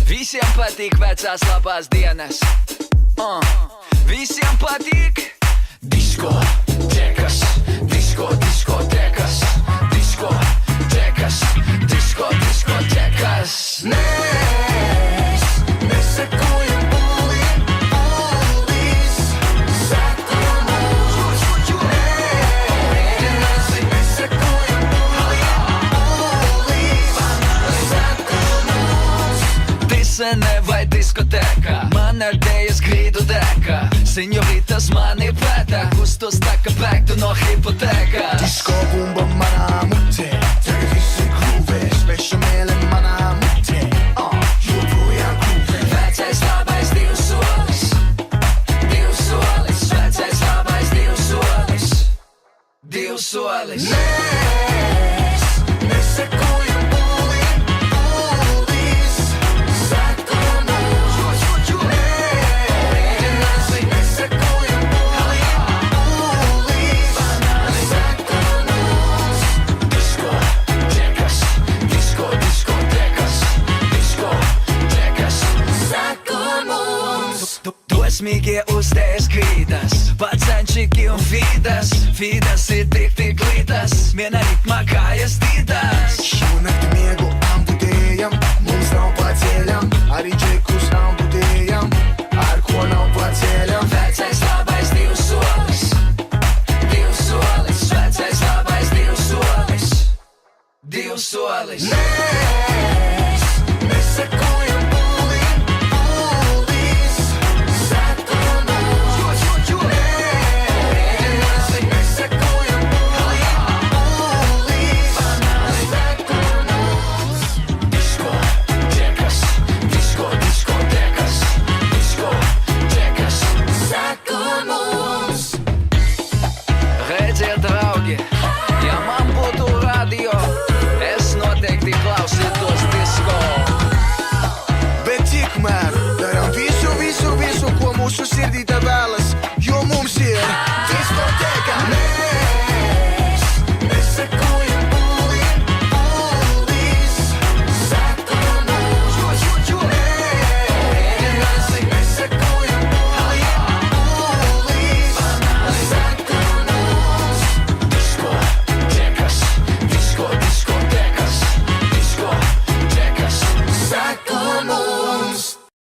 Visiem patīk vecās labās dienas. Visiem patīk diskotekas, diskotekas, diskotekas, diskotekas. Mēs nesekojam pūlīs, seko mums. Mēģināsi, nesekojam pūlīs, seko mums. Disene vai diskoteka, man ar dējas grīdu deka. Senjoritas mani pētā, kustos tā kā bēgtu no hipoteka. Disko bumba manā mutē, tagad visi grūvē, spešamēle manā mutē, joprojām grūvē. Vecais labais divs solis, vecais labais divs solis, divs solis. Mēs nesekojam pūlīs, seko mums. Mēģināsi, nesekojam pūlīs, seko mums. Diskotekas, diskotekas, diskotekas, Seko mums. dosmīgie uzdējas grīdas, pacenčiki un fīdas. Fīdas ir tik lītas, viena ritmā kājas dīdas. Šonakti miegu amputējam, mums nav paceļam, arī džekus amputējam, ar ko nav paceļam. Vecais labais divs solis, vecais labais divs solis, divs solis. Mēs nesekojam pūlīs, seko mums. Mēģināsi, nesekojam pūlīs, seko mums. Diskotekas, diskotekas, diskotekas, Seko mums. redziet, draugi, ja man būtu radio, es noteikti klausītos disko. Bet tikmēr daram visu, ko mūsu sirdī tev